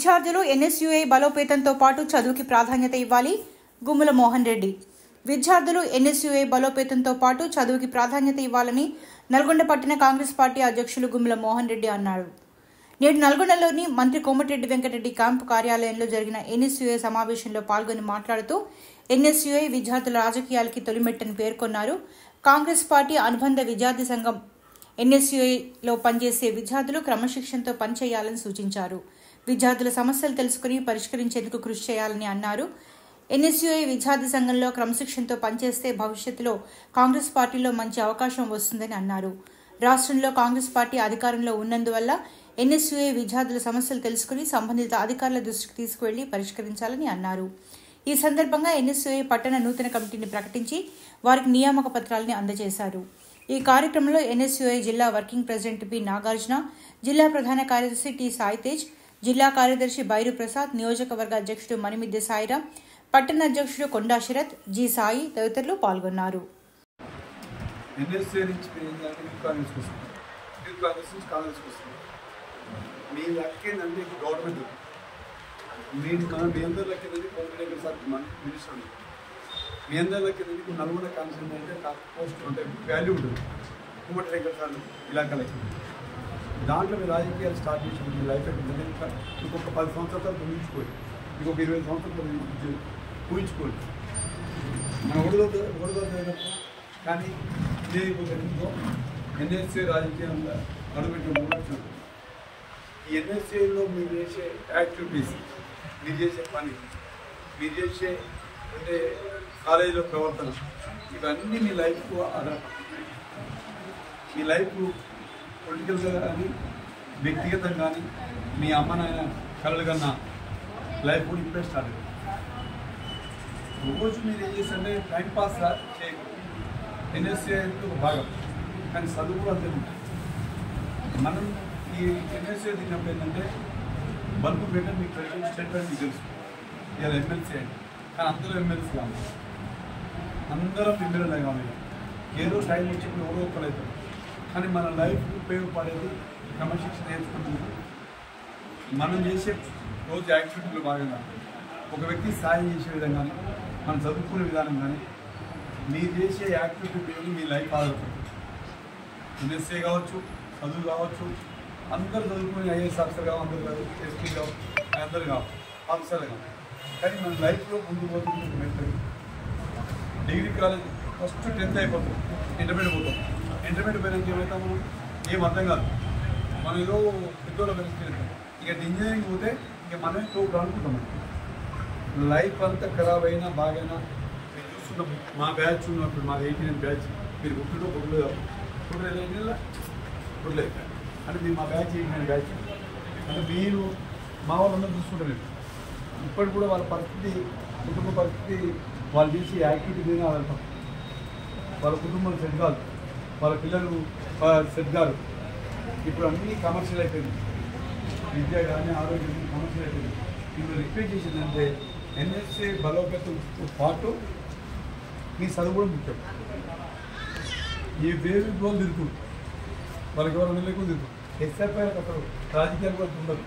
విద్యార్థులు ఎన్ఎస్యుఐ బలోపేతంతో పాటు చదువుకి ప్రాధాన్యత ఇవ్వాలి. గుమ్మల మోహన్ రెడ్డి. విద్యార్థులు ఎన్ఎస్యుఐ బలోపేతంతో పాటు చదువుకి ప్రాధాన్యత ఇవ్వాలని నల్గొండ పట్టణ కాంగ్రెస్ పార్టీ అధ్యక్షులు గుమ్మల మోహన్ రెడ్డి అన్నారు. నేడు నల్గొండలోని మంత్రి కోమటిరెడ్డి వెంకటరెడ్డి క్యాంపు కార్యాలయంలో జరిగిన ఎన్ఎస్యుఐ సమావేశంలో పాల్గొని మాట్లాడుతూ ఎన్ఎస్యుఐ విద్యార్థుల రాజకీయాలకి తొలిమెట్టని పేర్కొన్నారు. కాంగ్రెస్ పార్టీ అనుబంధ విద్యార్థి సంఘం ఎన్ఎస్యుఐలో పనిచేసే విద్యార్థులు క్రమశిక్షణతో పనిచేయాలని సూచించారు. విద్యార్థుల సమస్యలు తెలుసుకుని పరిష్కరించేందుకు కృషి చేయాలని అన్నారు. ఎన్ఎస్యుఐ విద్యార్థి సంఘంలో క్రమశిక్షణతో పనిచేస్తే భవిష్యత్తులో కాంగ్రెస్ పార్టీలో మంచి అవకాశం వస్తుందని అన్నారు. రాష్ట్రంలో కాంగ్రెస్ పార్టీ అధికారంలో ఉన్నందువల్ల ఎన్ఎస్యుఐ విద్యార్థుల సమస్యలు తెలుసుకుని సంబంధిత అధికారుల దృష్టికి తీసుకువెళ్లి పరిష్కరించాలని అన్నారు. ఈ సందర్భంగా ఎన్ఎస్యుఐ పట్టణ నూతన కమిటీని ప్రకటించి వారికి నియామక పత్రాలని అందజేశారు. ఈ కార్యక్రమంలో ఎన్ఎస్యుఐ జిల్లా వర్కింగ్ ప్రెసిడెంట్ పి నాగార్జున, జిల్లా ప్రధాన కార్యదర్శి టి సాయితేజ్, జిల్లా కార్యదర్శి బైరు ప్రసాద్, నియోజకవర్గ అధ్యక్షుడు మణిమిద్దె సాయిరాం, పట్టణ అధ్యక్షుడు కొండా శరత్, జి సాయి తదితరులు పాల్గొన్నారు. మీ అందరికీ నల్గొండ కాన్సెప్ట్ అంటే పోస్ట్ అంటే వాల్యూ ఉంటుంది. కుమ్మటి రేఖల సార్ ఇలాకాలకి దాంట్లో మీరు రాజకీయాలు స్టార్ట్ చేసి మీ లైఫ్ ఏంటంటే ఇంకొక 10 సంవత్సరాలు ఊహించుకోండి, ఇంకొక 20 సంవత్సరాలు ఊహించుకోండి. మన ఒడదొద్దు కానీ ఇదే ఇంకో ఎన్ఎస్ఏ రాజకీయంగా అడుగుపెట్టి ఈ ఎన్ఎస్ఏలో మీరు చేసే యాక్టివిటీస్, మీరు చేసే పని, మీరు చేసే అంటే కాలేజీలో ప్రవర్తన, ఇవన్నీ మీ లైఫ్కు ఆధారపడుతుంది. మీ లైఫ్ పొలిటికల్గా కానీ వ్యక్తిగతంగా కానీ మీ అమ్మ నాయన కళలు కన్నా లైఫ్ కూడా ఇప్పుడే స్టార్ట్ అయింది. రోజు మీరు ఏం చేస్తే టైంపాస్ చేయకూడదు. ఎన్ఎస్ఏ ఒక భాగం, కానీ చదువు కూడా అంతే ఉంటుంది. మనం ఈ ఎన్ఎస్ఏ తిన్నప్పుడు ఏంటంటే బల్బు పెట్టడం మీకు స్టేట్ బ్యాంక్ మీకు తెలుసు, ఇలా ఎమ్మెల్సీ అంటే, కానీ అందరూ ఎమ్మెల్సీ కావాలి, అందరం ఎమ్మెల్యేలే కావాలి. ఏదో టైం వచ్చినప్పుడు ఎవరో ఒక్కరు అవుతారు. కానీ మన లైఫ్ ఉపయోగపడేది క్రమశిక్షణ నేర్చుకుంటుంది. మనం చేసే రోజు యాక్టివిటీలో భాగంగా ఒక వ్యక్తి సాయం చేసే విధంగా కానీ, మనం చదువుకునే విధానం కానీ, మీరు చేసే యాక్టివిటీ మీద మీ లైఫ్ ఆధారపడుతుంది. ఎన్ఎస్ఏ కావచ్చు, చదువు కావచ్చు, అందరూ చదువుకుని ఐఏఎస్ ఆఫీసర్ కావు, అందరు కాదు, ఎస్పీ కావు, అందరు కావు, ఆఫీసర్లు కావు. కానీ మన లైఫ్లో ముందు పోతుంది. Mental degree college first 10th అయిపోతాం, ఇంటర్మీడియట్ పోతాం. ఇంటర్మీడియట్ పోయినాక ఏమవుతాం, మనం ఏం అర్థం కాదు, మనం ఏదో పెద్దోళ్ళ పరిస్థితి వెళ్తాం. ఇక ఇంజనీరింగ్ పోతే ఇక మనమే తోడు అనుకుంటాం. లైఫ్ అంతా ఖరాబ్ అయినా బాగైనా మీరు చూస్తున్నాం. మా బ్యాచ్ ఉన్నప్పుడు మాది 89 బ్యాచ్, మీరు గుడ్లు గుడ్లేదు అంటే మీరు మా బ్యాచ్ 89 బ్యాచ్ అంటే మీరు మా వాళ్ళందరూ చూసుకుంటారు. ఇప్పటికి కూడా వాళ్ళ పరిస్థితి, కుటుంబ పరిస్థితి, వాళ్ళు చేసే యాక్టివిటీ మీద ఆధారపడతారు. వాళ్ళ కుటుంబం సెట్ కాదు, వాళ్ళ పిల్లలు సెట్ కాదు. ఇప్పుడు అన్నీ కమర్షియల్ అయిపోయింది, విద్య కానీ ఆరోగ్యం కమర్షియల్ అయిపోయింది. ఇప్పుడు రిక్వెస్ట్ చేసిందంటే ఎన్ఎస్ఏ బలోపేతంతో పాటు మీ చదువు కూడా ముఖ్యం. ఈ వేవి గోల్ తిరుగుతుంది, వాళ్ళకి ఎవరు వెళ్ళకుండా తిరుగుతుంది. ఎస్ఎఫ్ఐలకు అసలు రాజకీయాలు కూడా ఉండదు.